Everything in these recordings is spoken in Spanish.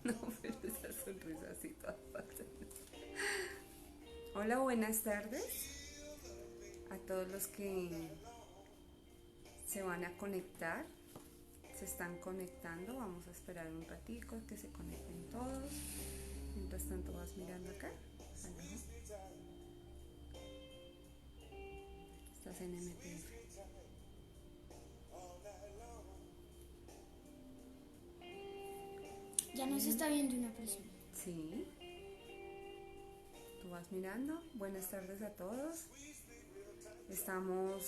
No, pero esa sonrisa así toda falsa. Hola, buenas tardes a todos los que se van a conectar. Se están conectando. Vamos a esperar un ratico que se conecten todos. Mientras tanto vas mirando acá. Estás en MTF. Ya nos está viendo una persona. Sí. Tú vas mirando. Buenas tardes a todos. Estamos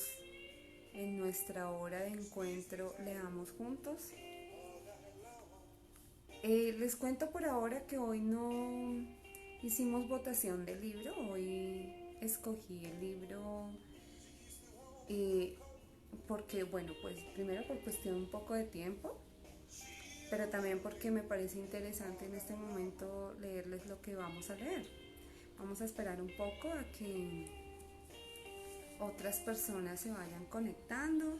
en nuestra hora de encuentro. Leamos juntos. Les cuento por ahora que hoy no hicimos votación del libro. Hoy escogí el libro porque, bueno, pues primero por cuestión un poco de tiempo, pero también porque me parece interesante en este momento leerles lo que vamos a leer. Vamos a esperar un poco a que otras personas se vayan conectando.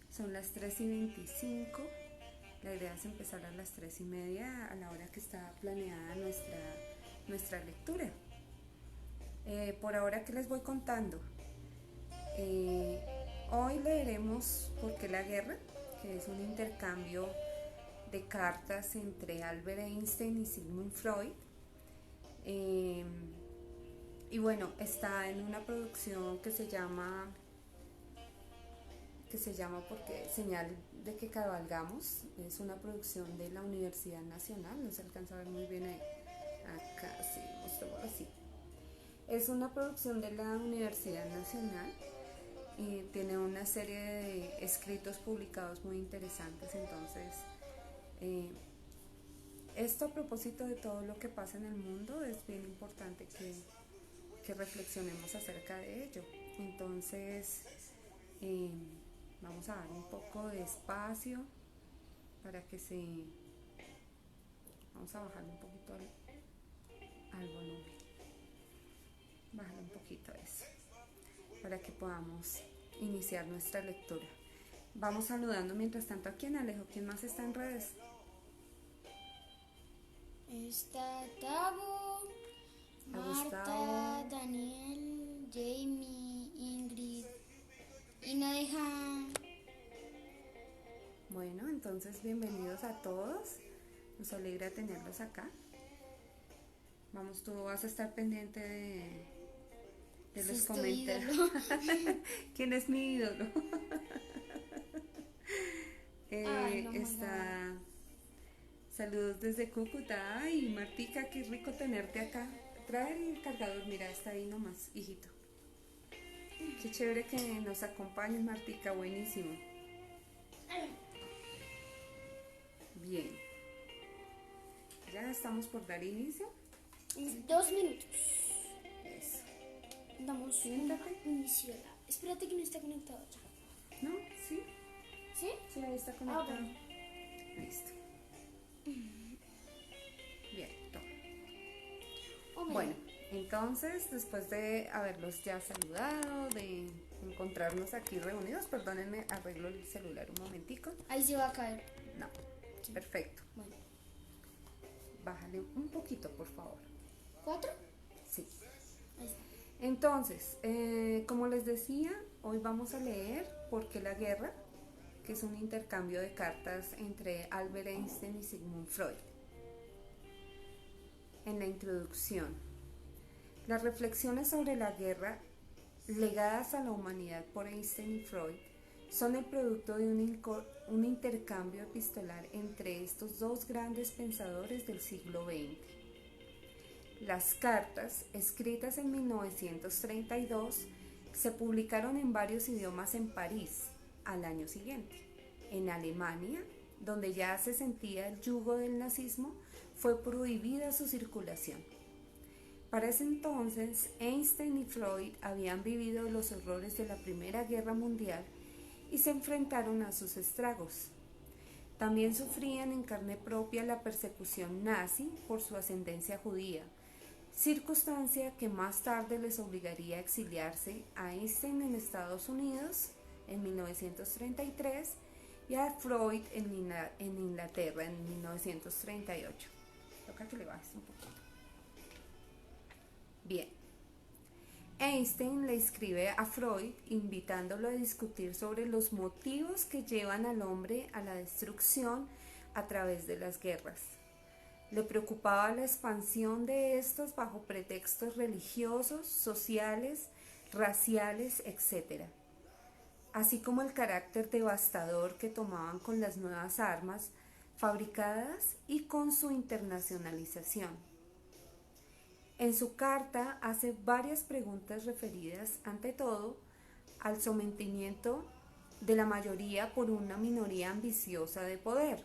Son las 3:25. La idea es empezar a las 3:30, a la hora que está planeada nuestra lectura. Por ahora, ¿qué les voy contando? Hoy leeremos ¿Por qué la guerra?, que es un intercambio de cartas entre Albert Einstein y Sigmund Freud. Y bueno, está en una producción que se llama porque Señal de que cabalgamos. Es una producción de la Universidad Nacional. No se alcanza a ver muy bien ahí. Acá sí, mostrémoslo así. Es una producción de la Universidad Nacional y tiene una serie de escritos publicados muy interesantes. Entonces, esto, a propósito de todo lo que pasa en el mundo, es bien importante que reflexionemos acerca de ello. Entonces, vamos a dar un poco de espacio para que se... Vamos a bajarle un poquito al volumen. Bájale un poquito eso, para que podamos iniciar nuestra lectura. Vamos saludando mientras tanto a quién, Alejo. ¿Quién más está en redes? Está Tabo, A Marta, Gustavo. Daniel, Jamie, Ingrid. Y no deja. Bueno, entonces bienvenidos a todos. Nos alegra tenerlos acá. Vamos, tú vas a estar pendiente de los comentarios. ¿Quién es mi ídolo? Ay, no, Está... Saludos desde Cúcuta. Ay, Martica, qué rico tenerte acá. Trae el cargador, mira, está ahí nomás, hijito. Qué chévere que nos acompañes, Martica, buenísimo. Bien. Ya estamos por dar inicio. 2 minutos. Eso. Damos Siéntate. inicio. Espérate que no está conectado ya. ¿No? ¿Sí? ¿Sí? Sí, ahí está conectado. Bueno. Listo. Bien, toma. Oh, Bueno, entonces, después de haberlos ya saludado, de encontrarnos aquí reunidos, perdónenme, arreglo el celular un momentico. ahí se va a caer. No, Sí. perfecto. Bueno. Bájale un poquito, por favor. 4. Sí. Ahí está. Entonces, como les decía, hoy vamos a leer ¿Por qué la guerra?, que es un intercambio de cartas entre Albert Einstein y Sigmund Freud. En la introducción, las reflexiones sobre la guerra legadas a la humanidad por Einstein y Freud son el producto de un intercambio epistolar entre estos dos grandes pensadores del siglo XX. Las cartas, escritas en 1932, se publicaron en varios idiomas en París al año siguiente. En Alemania, donde ya se sentía el yugo del nazismo, fue prohibida su circulación. Para ese entonces, Einstein y Freud habían vivido los horrores de la Primera Guerra Mundial y se enfrentaron a sus estragos. También sufrían en carne propia la persecución nazi por su ascendencia judía, circunstancia que más tarde les obligaría a exiliarse a Einstein en Estados Unidos en 1933 y a Freud en Inglaterra en 1938. Toca que le bajes un poquito. Bien. Einstein le escribe a Freud invitándolo a discutir sobre los motivos que llevan al hombre a la destrucción a través de las guerras. Le preocupaba la expansión de estos bajo pretextos religiosos, sociales, raciales, etc., así como el carácter devastador que tomaban con las nuevas armas fabricadas y con su internacionalización. En su carta hace varias preguntas referidas, ante todo, al sometimiento de la mayoría por una minoría ambiciosa de poder,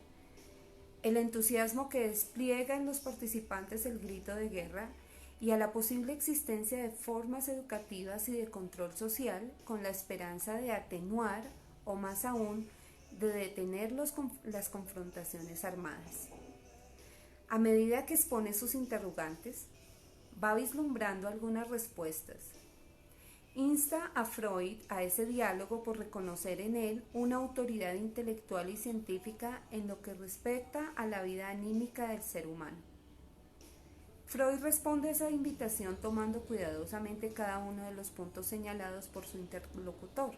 el entusiasmo que despliega en los participantes el grito de guerra y a la posible existencia de formas educativas y de control social con la esperanza de atenuar o más aún de detener las confrontaciones armadas. A medida que expone sus interrogantes, va vislumbrando algunas respuestas. Insta a Freud a ese diálogo por reconocer en él una autoridad intelectual y científica en lo que respecta a la vida anímica del ser humano. Freud responde a esa invitación tomando cuidadosamente cada uno de los puntos señalados por su interlocutor.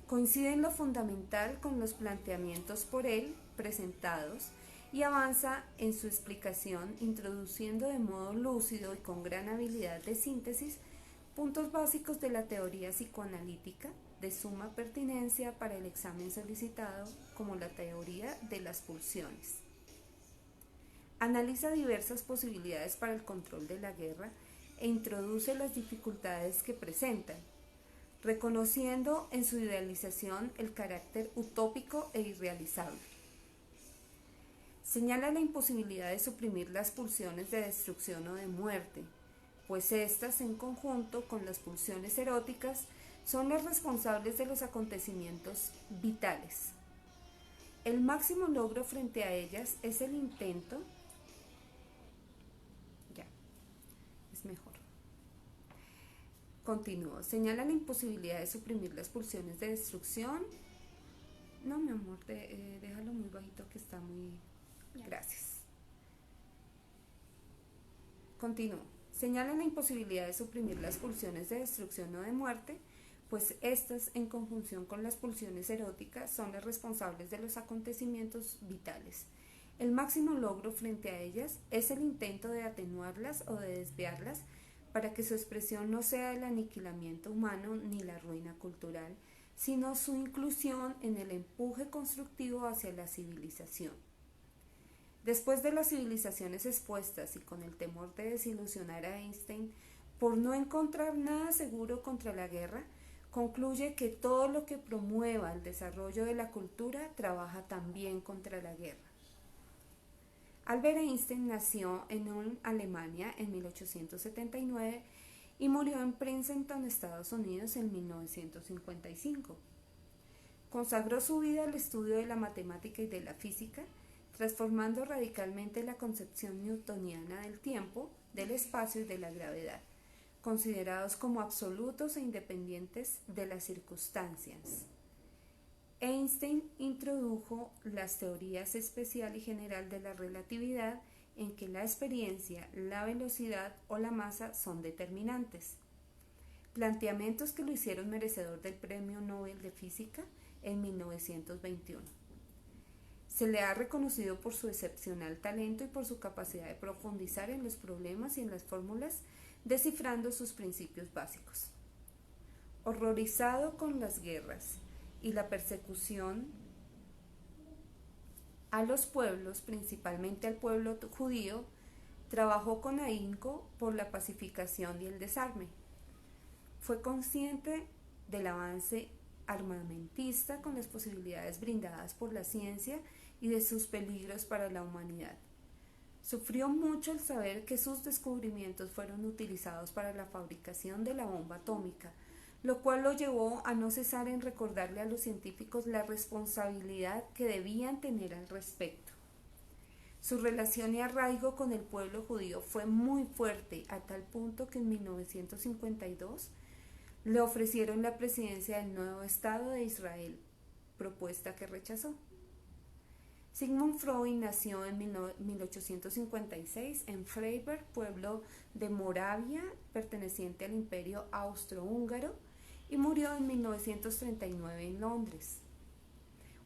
Coincide en lo fundamental con los planteamientos por él presentados y avanza en su explicación introduciendo de modo lúcido y con gran habilidad de síntesis puntos básicos de la teoría psicoanalítica de suma pertinencia para el examen solicitado, como la teoría de las pulsiones. Analiza diversas posibilidades para el control de la guerra e introduce las dificultades que presentan, reconociendo en su idealización el carácter utópico e irrealizable. Señala la imposibilidad de suprimir las pulsiones de destrucción o de muerte, pues éstas, en conjunto con las pulsiones eróticas, son las responsables de los acontecimientos vitales. El máximo logro frente a ellas es el intento, mejor. Continúo. Señala la imposibilidad de suprimir las pulsiones de destrucción. No, mi amor, déjalo muy bajito que está muy... Gracias. Continúo. Señala la imposibilidad de suprimir las pulsiones de destrucción o de muerte, pues estas, en conjunción con las pulsiones eróticas, son las responsables de los acontecimientos vitales. El máximo logro frente a ellas es el intento de atenuarlas o de desviarlas para que su expresión no sea el aniquilamiento humano ni la ruina cultural, sino su inclusión en el empuje constructivo hacia la civilización. Después de las civilizaciones expuestas y con el temor de desilusionar a Einstein por no encontrar nada seguro contra la guerra, concluye que todo lo que promueva el desarrollo de la cultura trabaja también contra la guerra. Albert Einstein nació en Alemania en 1879 y murió en Princeton, Estados Unidos, en 1955. Consagró su vida al estudio de la matemática y de la física, transformando radicalmente la concepción newtoniana del tiempo, del espacio y de la gravedad, considerados como absolutos e independientes de las circunstancias. Einstein introdujo las teorías especial y general de la relatividad, en que la experiencia, la velocidad o la masa son determinantes. Planteamientos que lo hicieron merecedor del Premio Nobel de Física en 1921. Se le ha reconocido por su excepcional talento y por su capacidad de profundizar en los problemas y en las fórmulas, descifrando sus principios básicos. Horrorizado con las guerras y la persecución a los pueblos, principalmente al pueblo judío, trabajó con ahínco por la pacificación y el desarme. Fue consciente del avance armamentista con las posibilidades brindadas por la ciencia y de sus peligros para la humanidad. Sufrió mucho al saber que sus descubrimientos fueron utilizados para la fabricación de la bomba atómica, lo cual lo llevó a no cesar en recordarle a los científicos la responsabilidad que debían tener al respecto. Su relación y arraigo con el pueblo judío fue muy fuerte, a tal punto que en 1952 le ofrecieron la presidencia del nuevo Estado de Israel, propuesta que rechazó. Sigmund Freud nació en 1856 en Freiberg, pueblo de Moravia, perteneciente al Imperio Austrohúngaro, y murió en 1939 en Londres,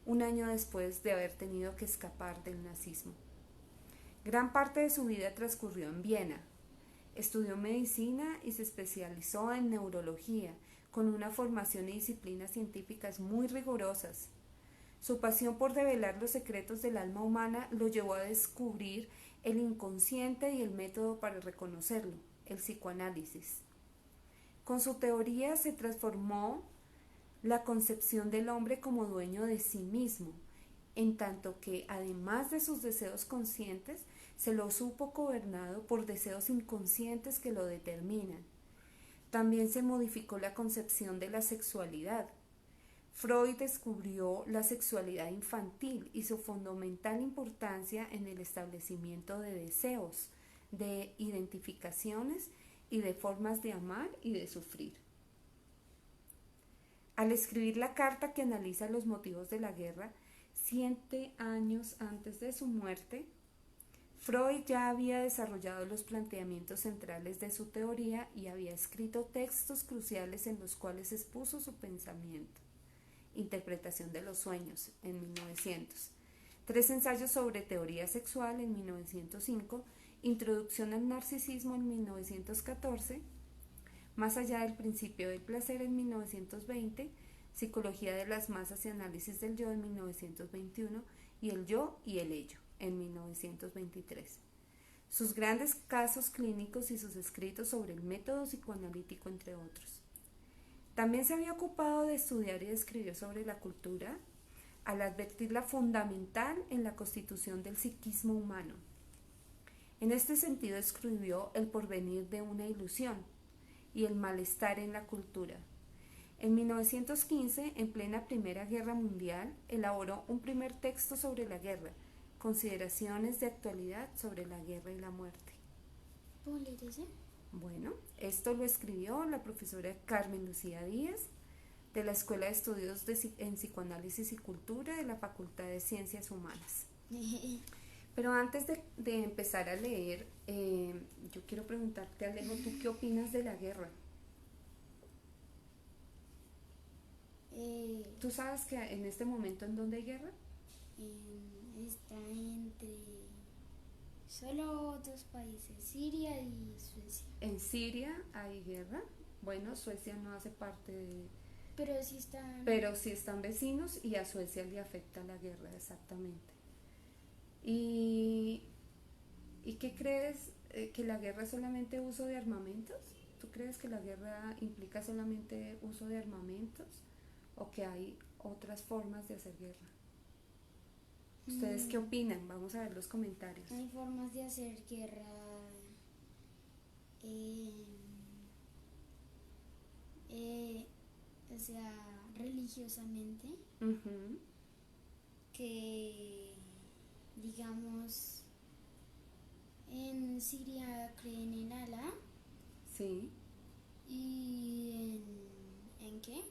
un año después de haber tenido que escapar del nazismo. Gran parte de su vida transcurrió en Viena. Estudió medicina y se especializó en neurología, con una formación y disciplinas científicas muy rigurosas. Su pasión por develar los secretos del alma humana lo llevó a descubrir el inconsciente y el método para reconocerlo, el psicoanálisis. Con su teoría se transformó la concepción del hombre como dueño de sí mismo, en tanto que, además de sus deseos conscientes, se lo supo gobernado por deseos inconscientes que lo determinan. También se modificó la concepción de la sexualidad. Freud descubrió la sexualidad infantil y su fundamental importancia en el establecimiento de deseos, de identificaciones y de formas de amar y de sufrir. Al escribir la carta que analiza los motivos de la guerra, 7 años antes de su muerte, Freud ya había desarrollado los planteamientos centrales de su teoría y había escrito textos cruciales en los cuales expuso su pensamiento. Interpretación de los sueños, en 1900. 3 ensayos sobre teoría sexual, en 1905. Introducción al narcisismo, en 1914. Más allá del principio del placer, en 1920. Psicología de las masas y análisis del yo, en 1921. Y el yo y el ello, en 1923. Sus grandes casos clínicos y sus escritos sobre el método psicoanalítico, entre otros. También se había ocupado de estudiar y de escribir sobre la cultura, al advertirla fundamental en la constitución del psiquismo humano. En este sentido escribió El porvenir de una ilusión y El malestar en la cultura. En 1915, en plena Primera Guerra Mundial, elaboró un primer texto sobre la guerra, Consideraciones de actualidad sobre la guerra y la muerte. ¿Puedo leer ese? Bueno, esto lo escribió la profesora Carmen Lucía Díaz, de la Escuela de Estudios en Psicoanálisis y Cultura de la Facultad de Ciencias Humanas. Pero antes de empezar a leer, yo quiero preguntarte, Alejo, ¿tú qué opinas de la guerra? ¿Tú sabes que en este momento en dónde hay guerra? Está entre solo 2 países, Siria y Suecia. En Siria hay guerra. Bueno, Suecia no hace parte de... Pero sí están vecinos y a Suecia le afecta la guerra, exactamente. ¿Y qué crees? ¿Que la guerra es solamente uso de armamentos? ¿Tú crees que la guerra implica solamente uso de armamentos o que hay otras formas de hacer guerra? ¿Ustedes qué opinan? Vamos a ver los comentarios. Hay formas de hacer guerra o sea, religiosamente, que digamos en Siria creen en Alá. Sí. Y ¿en qué?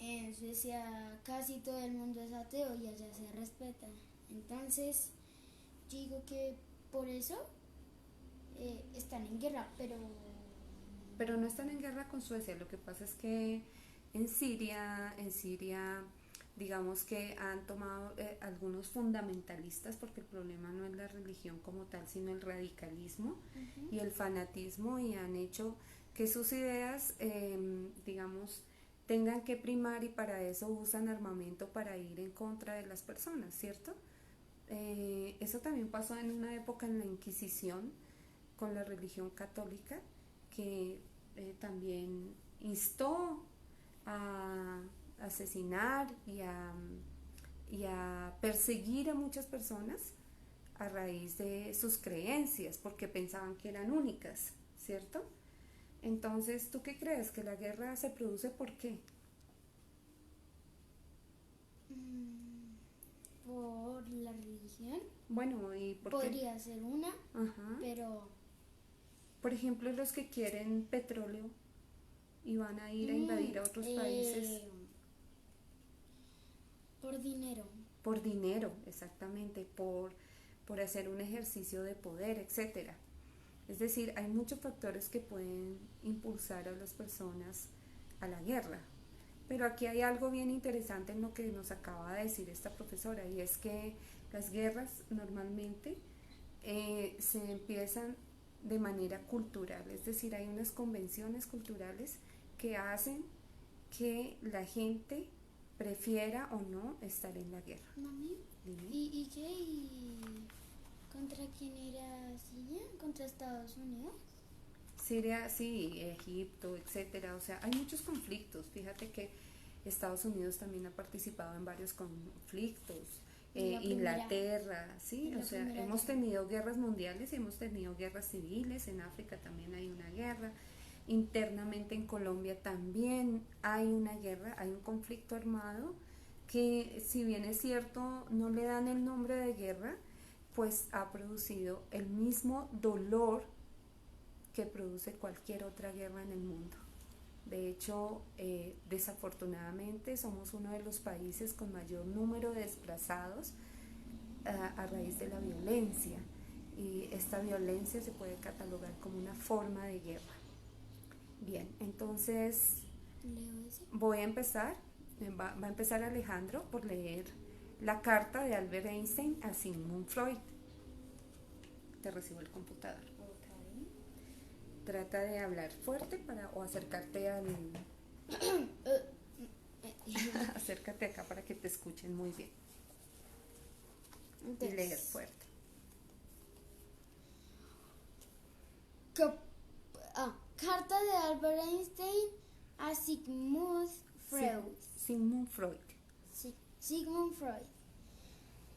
En Suecia casi todo el mundo es ateo y allá se respeta. Entonces, yo digo que por eso están en guerra, Pero no están en guerra con Suecia. Lo que pasa es que en Siria, digamos que han tomado algunos fundamentalistas, porque el problema no es la religión como tal, sino el radicalismo y el fanatismo, y han hecho que sus ideas, digamos, tengan que primar, y para eso usan armamento para ir en contra de las personas, ¿cierto? Eso también pasó en una época en la Inquisición con la religión católica, que también instó a asesinar y a perseguir a muchas personas a raíz de sus creencias, porque pensaban que eran únicas, ¿cierto? Entonces, ¿tú qué crees? ¿Que la guerra se produce por qué? por la religión. Bueno, ¿y por qué? Podría ser una, pero... Por ejemplo, los que quieren petróleo y van a ir a invadir a otros países. Por dinero. por dinero, exactamente, por hacer un ejercicio de poder, etcétera. Es decir, hay muchos factores que pueden impulsar a las personas a la guerra. Pero aquí hay algo bien interesante en lo que nos acaba de decir esta profesora, y es que las guerras normalmente se empiezan de manera cultural, es decir, hay unas convenciones culturales que hacen que la gente prefiera o no estar en la guerra. Mami, Dime. ¿y qué? ¿Y contra quién era Siria? ¿Contra Estados Unidos? Siria, sí, Egipto, etcétera. O sea, hay muchos conflictos. Fíjate que Estados Unidos también ha participado en varios conflictos. Inglaterra, sí, o sea, hemos tenido guerras mundiales y hemos tenido guerras civiles. En África también hay una guerra. Internamente en Colombia también hay una guerra, hay un conflicto armado que, si bien es cierto, no le dan el nombre de guerra, pues ha producido el mismo dolor que produce cualquier otra guerra en el mundo. De hecho, desafortunadamente somos uno de los países con mayor número de desplazados a raíz de la violencia, y esta violencia se puede catalogar como una forma de guerra. Bien, entonces voy a empezar, va a empezar Alejandro por leer la carta de Albert Einstein a Sigmund Freud. Te recibo el computador. Trata de hablar fuerte o acercarte al... acércate acá para que te escuchen muy bien. Entonces, y leer fuerte. Carta de Albert Einstein a Sigmund Freud. Sigmund Freud. Sigmund Freud.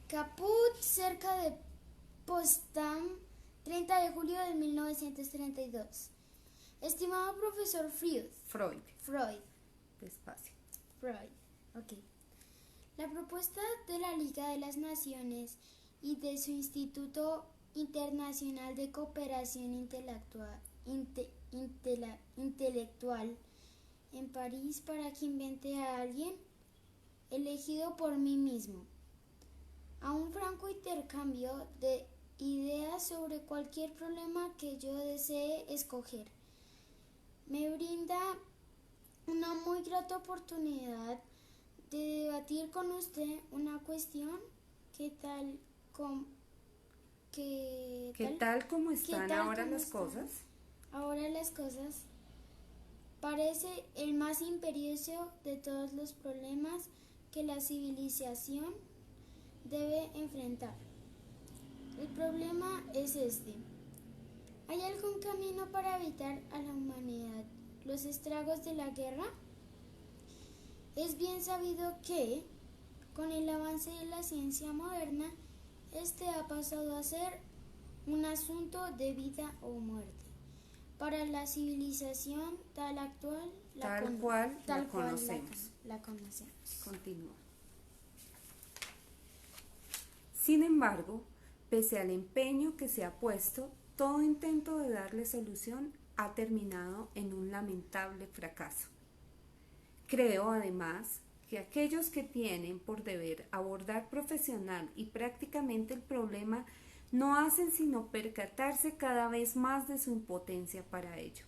Caput, cerca de Potsdam, 30 de julio de 1932. Estimado profesor Freud. Despacio. Freud. Ok. La propuesta de la Liga de las Naciones y de su Instituto Internacional de Cooperación Intelectual en París para que invente a alguien elegido por mí mismo a un franco intercambio de ideas sobre cualquier problema que yo desee escoger. Me brinda una muy grata oportunidad de debatir con usted una cuestión que tal como están ahora las cosas. Ahora las cosas parece el más imperioso de todos los problemas que la civilización debe enfrentar. El problema es este: ¿hay algún camino para evitar a la humanidad los estragos de la guerra? Es bien sabido que, con el avance de la ciencia moderna, este ha pasado a ser un asunto de vida o muerte para la civilización tal cual la conocemos. Continúa. Sin embargo, pese al empeño que se ha puesto, todo intento de darle solución ha terminado en un lamentable fracaso. Creo, además, que aquellos que tienen por deber abordar profesional y prácticamente el problema no hacen sino percatarse cada vez más de su impotencia para ello,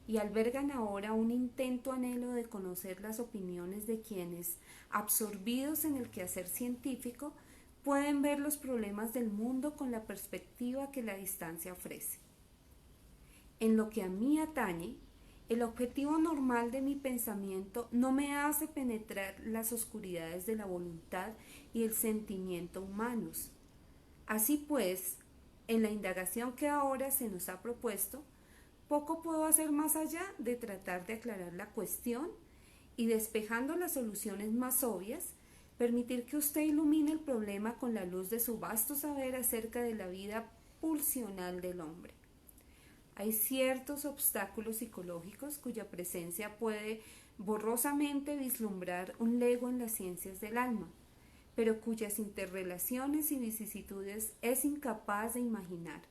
y albergan ahora un intento anhelo de conocer las opiniones de quienes, absorbidos en el quehacer científico, pueden ver los problemas del mundo con la perspectiva que la distancia ofrece. En lo que a mí atañe, el objetivo normal de mi pensamiento no me hace penetrar las oscuridades de la voluntad y el sentimiento humanos. Así pues, en la indagación que ahora se nos ha propuesto, poco puedo hacer más allá de tratar de aclarar la cuestión y, despejando las soluciones más obvias, permitir que usted ilumine el problema con la luz de su vasto saber acerca de la vida pulsional del hombre. Hay ciertos obstáculos psicológicos cuya presencia puede borrosamente vislumbrar un lego en las ciencias del alma, pero cuyas interrelaciones y vicisitudes es incapaz de imaginar.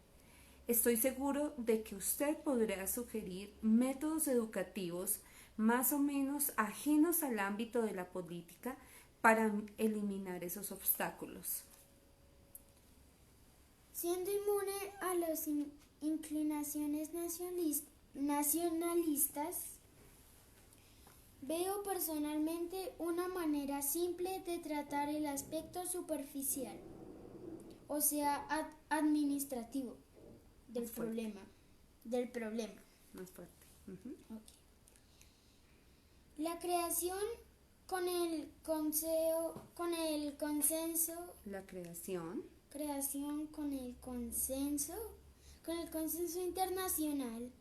Estoy seguro de que usted podrá sugerir métodos educativos más o menos ajenos al ámbito de la política para eliminar esos obstáculos. Siendo inmune a las inclinaciones nacionalistas, veo personalmente una manera simple de tratar el aspecto superficial, o sea, administrativo del problema. Más fuerte. Okay. La creación con el consenso. La creación Con el consenso internacional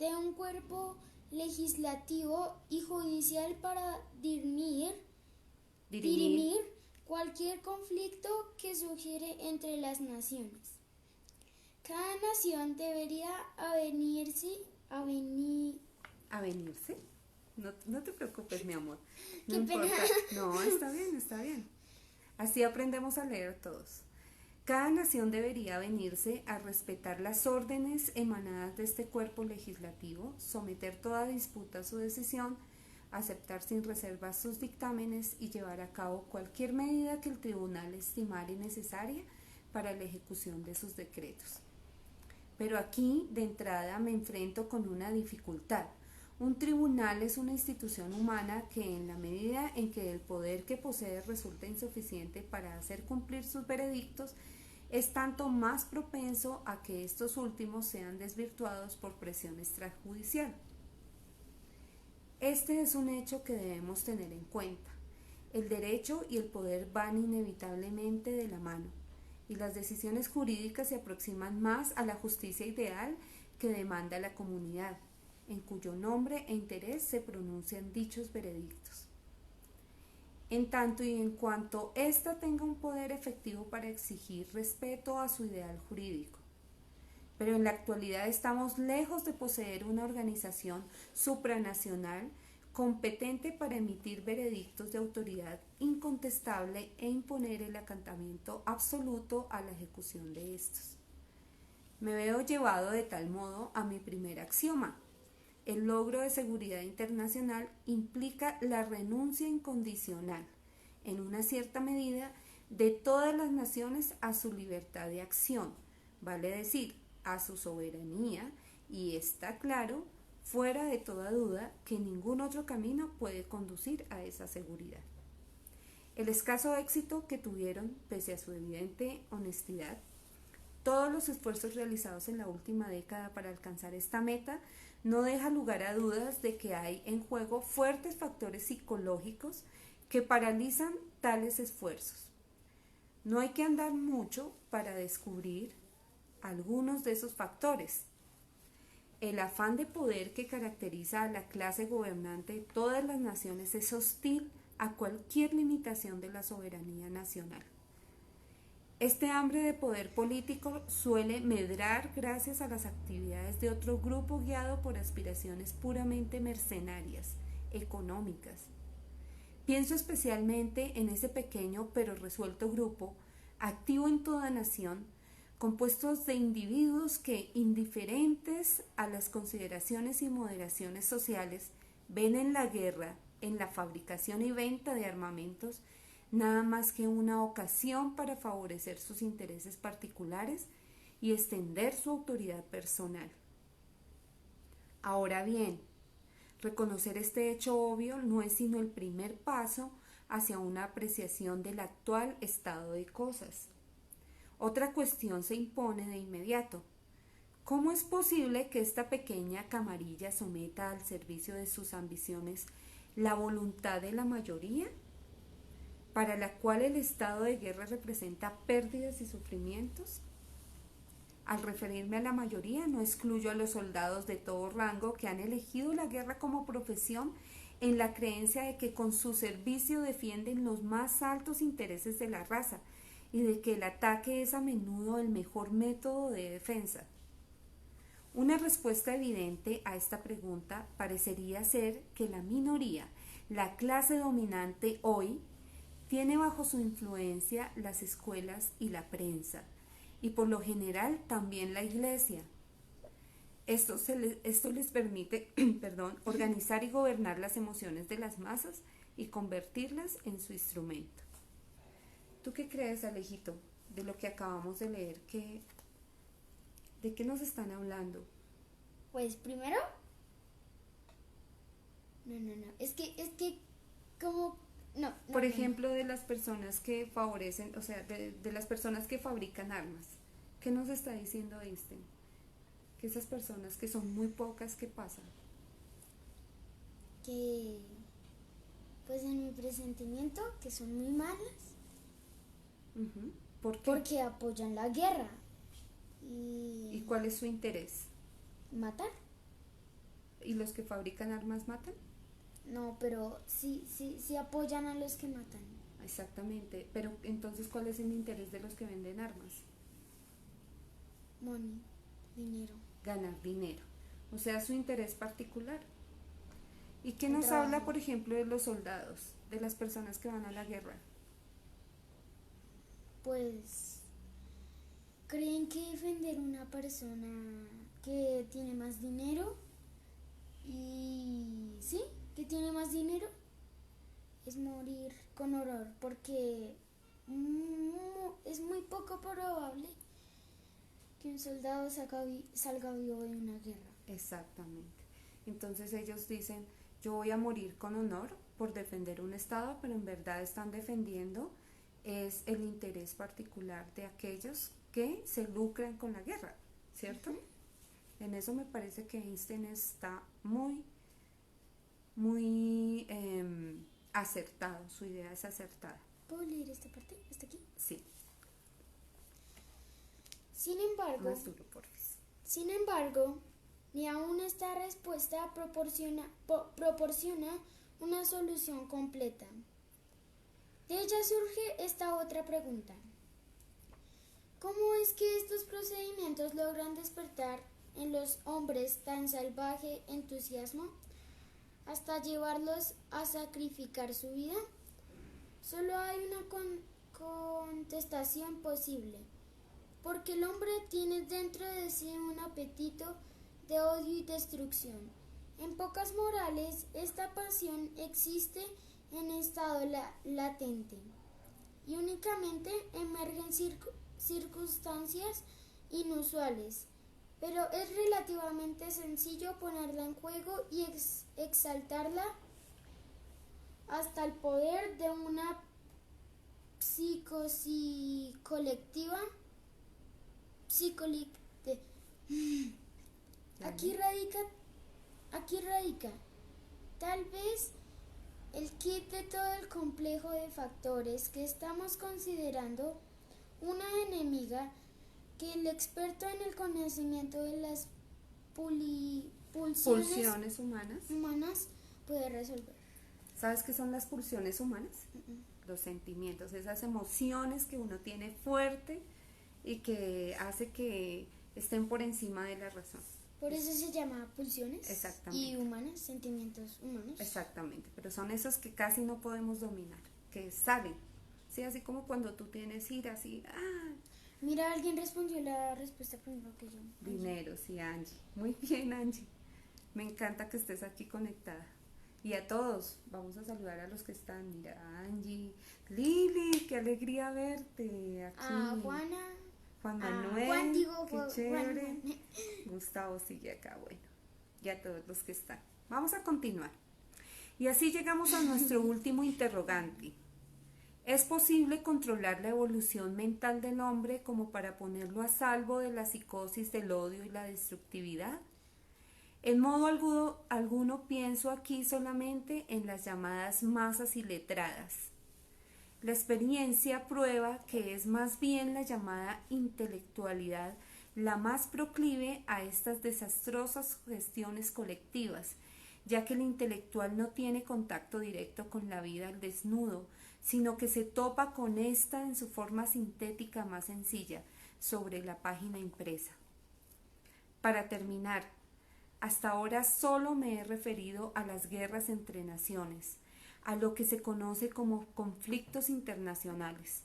de un cuerpo legislativo y judicial para dirimir cualquier conflicto que sugiere entre las naciones. Cada nación debería avenirse. No te preocupes, mi amor. No Qué importa. pena. No, está bien. Así aprendemos a leer todos. Cada nación debería venirse a respetar las órdenes emanadas de este cuerpo legislativo, someter toda disputa a su decisión, aceptar sin reservas sus dictámenes y llevar a cabo cualquier medida que el tribunal estimare necesaria para la ejecución de sus decretos. Pero aquí, de entrada, me enfrento con una dificultad. Un tribunal es una institución humana que, en la medida en que el poder que posee resulta insuficiente para hacer cumplir sus veredictos, es tanto más propenso a que estos últimos sean desvirtuados por presión extrajudicial. Este es un hecho que debemos tener en cuenta. El derecho y el poder van inevitablemente de la mano, y las decisiones jurídicas se aproximan más a la justicia ideal que demanda la comunidad, en cuyo nombre e interés se pronuncian dichos veredictos. En tanto y en cuanto ésta tenga un poder efectivo para exigir respeto a su ideal jurídico. Pero en la actualidad estamos lejos de poseer una organización supranacional competente para emitir veredictos de autoridad incontestable e imponer el acatamiento absoluto a la ejecución de estos. Me veo llevado de tal modo a mi primer axioma. El logro de seguridad internacional implica la renuncia incondicional, en una cierta medida, de todas las naciones a su libertad de acción, vale decir, a su soberanía, y está claro, fuera de toda duda, que ningún otro camino puede conducir a esa seguridad. El escaso éxito que tuvieron, pese a su evidente honestidad, todos los esfuerzos realizados en la última década para alcanzar esta meta no deja lugar a dudas de que hay en juego fuertes factores psicológicos que paralizan tales esfuerzos. No hay que andar mucho para descubrir algunos de esos factores. El afán de poder que caracteriza a la clase gobernante de todas las naciones es hostil a cualquier limitación de la soberanía nacional. Este hambre de poder político suele medrar gracias a las actividades de otro grupo guiado por aspiraciones puramente mercenarias, económicas. Pienso especialmente en ese pequeño pero resuelto grupo, activo en toda nación, compuestos de individuos que, indiferentes a las consideraciones y moderaciones sociales, ven en la guerra, en la fabricación y venta de armamentos, nada más que una ocasión para favorecer sus intereses particulares y extender su autoridad personal. Ahora bien, reconocer este hecho obvio no es sino el primer paso hacia una apreciación del actual estado de cosas. Otra cuestión se impone de inmediato. ¿Cómo es posible que esta pequeña camarilla someta al servicio de sus ambiciones la voluntad de la mayoría, para la cual el estado de guerra representa pérdidas y sufrimientos? Al referirme a la mayoría, no excluyo a los soldados de todo rango que han elegido la guerra como profesión en la creencia de que con su servicio defienden los más altos intereses de la raza y de que el ataque es a menudo el mejor método de defensa. Una respuesta evidente a esta pregunta parecería ser que la minoría, la clase dominante hoy, tiene bajo su influencia las escuelas y la prensa, y por lo general también la iglesia. Esto les permite organizar y gobernar las emociones de las masas y convertirlas en su instrumento. ¿Tú qué crees, Alejito, de lo que acabamos de leer? ¿De qué nos están hablando? Pues primero, no, como, no. Por ejemplo, de las personas que favorecen, o sea, de las personas que fabrican armas. ¿Qué nos está diciendo Einstein? Que esas personas que son muy pocas, ¿qué pasa? Que, pues en mi presentimiento, que son muy malas. ¿Por qué? Porque apoyan la guerra. ¿Y cuál es su interés? Matar. ¿Y los que fabrican armas matan? No, pero sí apoyan a los que matan. Exactamente, pero entonces ¿cuál es el interés de los que venden armas? Money, dinero. Ganar dinero, o sea, su interés particular. ¿Y qué El nos trabajo. habla, por ejemplo, de los soldados, de las personas que van a la guerra? Pues creen que defender una persona que tiene más dinero y sí, que tiene más dinero es morir con horror, porque es muy poco probable que un soldado salga vivo de una guerra. Exactamente. Entonces ellos dicen, yo voy a morir con honor por defender un estado, pero en verdad están defendiendo es el interés particular de aquellos que se lucran con la guerra, ¿cierto? En eso me parece que Einstein está muy acertado, su idea es acertada. ¿Puedo leer esta parte? ¿Hasta aquí? Sí. Sin embargo, Más duro, porfis. Sin embargo, ni aún esta respuesta proporciona una solución completa. De ella surge esta otra pregunta. ¿Cómo es que estos procedimientos logran despertar en los hombres tan salvaje entusiasmo hasta llevarlos a sacrificar su vida? Solo hay una contestación posible. Porque el hombre tiene dentro de sí un apetito de odio y destrucción. En pocas morales, esta pasión existe en estado latente y únicamente emergen circunstancias inusuales, pero es relativamente sencillo ponerla en juego y exaltarla hasta el poder de una psicosis colectiva. Aquí radica tal vez el kit de todo el complejo de factores que estamos considerando una enemiga que el experto en el conocimiento de las pulsiones humanas puede resolver. ¿Sabes qué son las pulsiones humanas? Los sentimientos, esas emociones que uno tiene fuerte y que hace que estén por encima de la razón. Por eso se llama pulsiones. Exactamente. Y humanas, sentimientos humanos. Exactamente, pero son esos que casi no podemos dominar, que salen, ¿sí? Así como cuando tú tienes ira, así, Mira, alguien respondió la respuesta primero que yo. Dinero, sí, Angie. Muy bien, Angie. Me encanta que estés aquí conectada. Y a todos, vamos a saludar a los que están. Mira, Angie, Lili, qué alegría verte aquí. Juana. Juan Manuel, Juan, digo, qué chévere. Juan. Gustavo sigue acá, bueno. Y a todos los que están. Vamos a continuar. Y así llegamos a nuestro último interrogante. ¿Es posible controlar la evolución mental del hombre como para ponerlo a salvo de la psicosis del odio y la destructividad? En modo alguno pienso aquí solamente en las llamadas masas iletradas. La experiencia prueba que es más bien la llamada intelectualidad la más proclive a estas desastrosas gestiones colectivas, ya que el intelectual no tiene contacto directo con la vida al desnudo, sino que se topa con esta en su forma sintética más sencilla, sobre la página impresa. Para terminar, hasta ahora solo me he referido a las guerras entre naciones, a lo que se conoce como conflictos internacionales.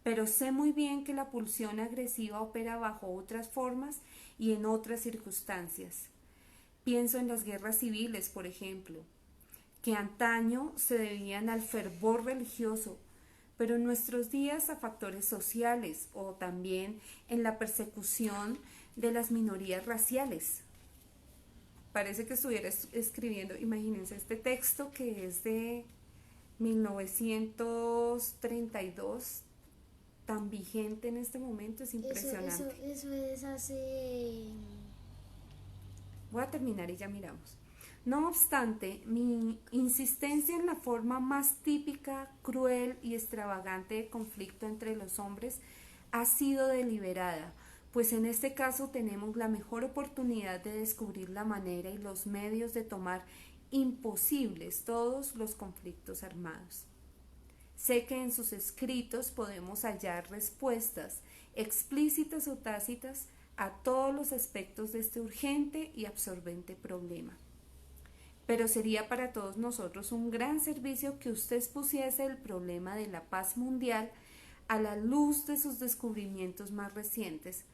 Pero sé muy bien que la pulsión agresiva opera bajo otras formas y en otras circunstancias. Pienso en las guerras civiles, por ejemplo, que antaño se debían al fervor religioso, pero en nuestros días a factores sociales o también en la persecución de las minorías raciales. Parece que estuviera escribiendo, imagínense, este texto que es de 1932, tan vigente en este momento, es impresionante. Eso es hace... Voy a terminar y ya miramos. No obstante, mi insistencia en la forma más típica, cruel y extravagante de conflicto entre los hombres ha sido deliberada, pues en este caso tenemos la mejor oportunidad de descubrir la manera y los medios de tomar imposibles todos los conflictos armados. Sé que en sus escritos podemos hallar respuestas explícitas o tácitas a todos los aspectos de este urgente y absorbente problema. Pero sería para todos nosotros un gran servicio que usted expusiese el problema de la paz mundial a la luz de sus descubrimientos más recientes,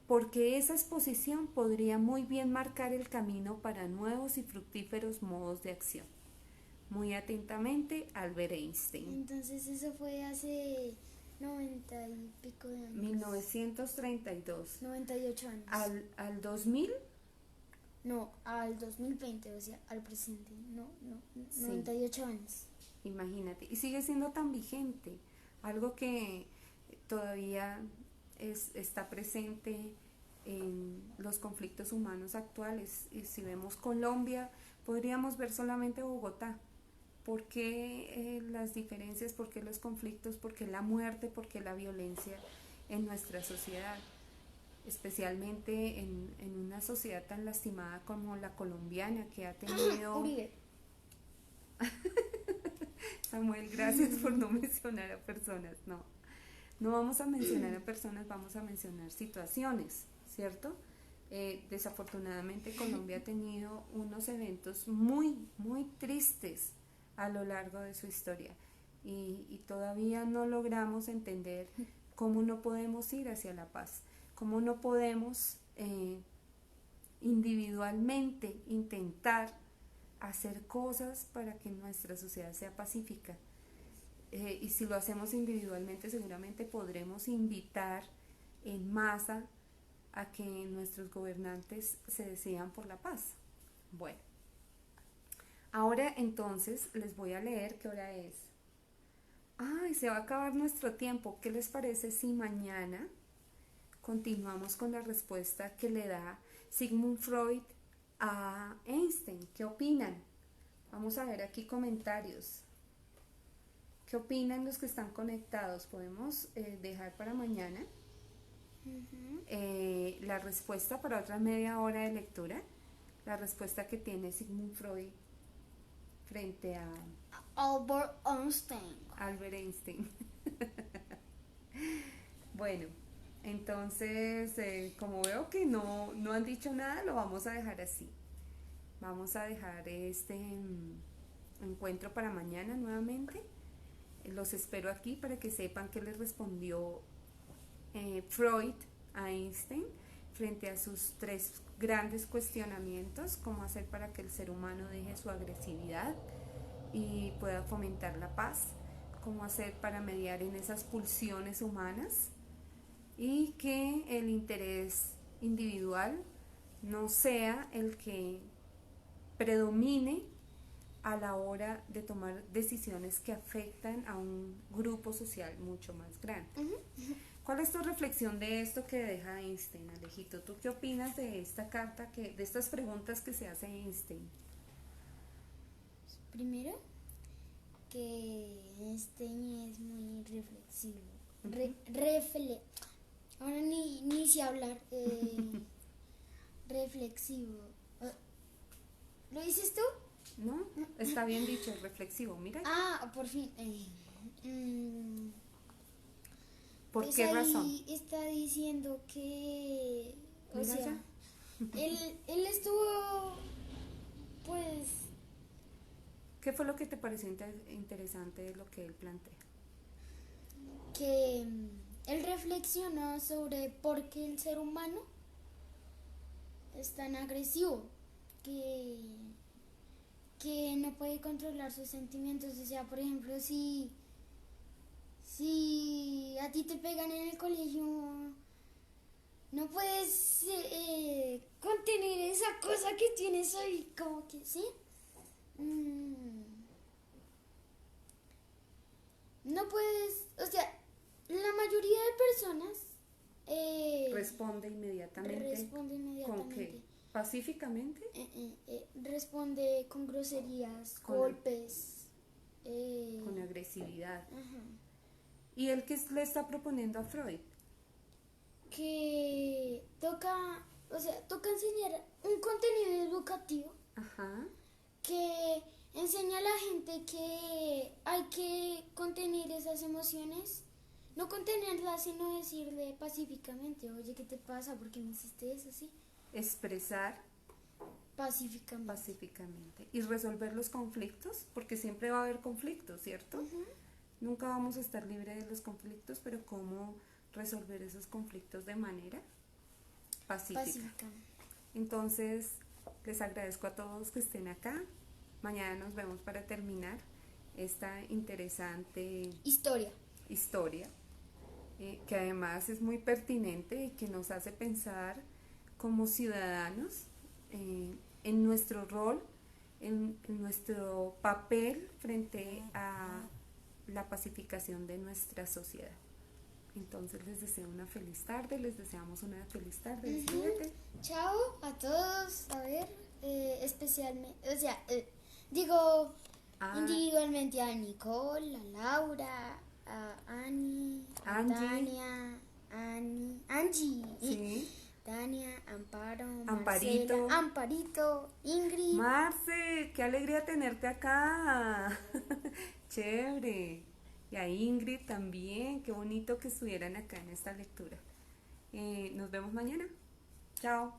porque esa exposición podría muy bien marcar el camino para nuevos y fructíferos modos de acción. Muy atentamente, Albert Einstein. Entonces eso fue hace 90 y pico de años. 1932. 98 años. ¿Al 2000? No, al 2020, o sea, al presente. No, Sí. 98 años. Imagínate, y sigue siendo tan vigente, algo que todavía está presente en los conflictos humanos actuales. Y si vemos Colombia, podríamos ver solamente Bogotá. ¿Por qué las diferencias? ¿Por qué los conflictos? ¿Por qué la muerte? ¿Por qué la violencia en nuestra sociedad? Especialmente en una sociedad tan lastimada como la colombiana, que ha tenido... Uribe. Samuel, gracias por no mencionar a personas. No vamos a mencionar a personas, vamos a mencionar situaciones, ¿cierto? Desafortunadamente Colombia ha tenido unos eventos muy, muy tristes a lo largo de su historia, y todavía no logramos entender cómo no podemos ir hacia la paz, cómo no podemos individualmente intentar hacer cosas para que nuestra sociedad sea pacífica. Y si lo hacemos individualmente, seguramente podremos invitar en masa a que nuestros gobernantes se decidan por la paz. Bueno, ahora entonces les voy a leer qué hora es. ¡Ay, se va a acabar nuestro tiempo! ¿Qué les parece si mañana continuamos con la respuesta que le da Sigmund Freud a Einstein? ¿Qué opinan? Vamos a ver aquí comentarios. ¿Qué opinan los que están conectados? Podemos dejar para mañana la respuesta para otra media hora de lectura, la respuesta que tiene Sigmund Freud frente a Albert Einstein. Albert Einstein. Bueno, entonces como veo que no han dicho nada, lo vamos a dejar así. Vamos a dejar este encuentro para mañana nuevamente. Los espero aquí para que sepan qué les respondió Freud a Einstein frente a sus tres grandes cuestionamientos: cómo hacer para que el ser humano deje su agresividad y pueda fomentar la paz, cómo hacer para mediar en esas pulsiones humanas, y que el interés individual no sea el que predomine a la hora de tomar decisiones que afectan a un grupo social mucho más grande. ¿Cuál es tu reflexión de esto que deja Einstein, Alejito? ¿Tú qué opinas de esta carta, de estas preguntas que se hace Einstein? Primero, que Einstein es muy reflexivo. Ahora ni sé hablar. Reflexivo. ¿Lo dices tú? No, está bien dicho, reflexivo. Mira. Por fin. ¿Por Pues qué ahí razón? está diciendo que, o Mira sea, ya. él estuvo, pues, ¿Qué fue lo que te pareció interesante de lo que él plantea? que él reflexionó sobre por qué el ser humano es tan agresivo, que que no puede controlar sus sentimientos. O sea, por ejemplo, si a ti te pegan en el colegio, no puedes contener esa cosa que tienes ahí, como que, ¿sí? No puedes, o sea, la mayoría de personas Responde inmediatamente. responde inmediatamente. ¿Con qué? ¿Pacíficamente? Responde con groserías, Con- golpes. Con agresividad. Ajá. ¿Y él qué le está proponiendo a Freud? Que toca enseñar un contenido educativo Ajá. que enseña a la gente que hay que contener esas emociones, no contenerlas, sino decirle pacíficamente, oye, ¿qué te pasa? ¿Por qué me hiciste eso? Sí, Expresar pacíficamente. pacíficamente. Y resolver los conflictos, porque siempre va a haber conflictos, ¿cierto? Ujú. Nunca vamos a estar libres de los conflictos, pero ¿cómo resolver esos conflictos de manera pacífica? Pacíficamente. Entonces, les agradezco a todos que estén acá. Mañana nos vemos para terminar esta interesante historia, que además es muy pertinente y que nos hace pensar como ciudadanos en nuestro rol, en nuestro papel frente a la pacificación de nuestra sociedad. Entonces les deseo una feliz tarde, les deseamos una feliz tarde. Ujú. Despídete. Chao a todos. A ver, especialmente, o sea, digo Ah, individualmente a Nicole, a Laura, a Annie, a Angie. Tania, Angie, sí. Tania, Amparo, Amparito. Marcela, Amparito, Ingrid. Marce, qué alegría tenerte acá. Chévere. Y a Ingrid también, qué bonito que estuvieran acá en esta lectura. Nos vemos mañana. Chao.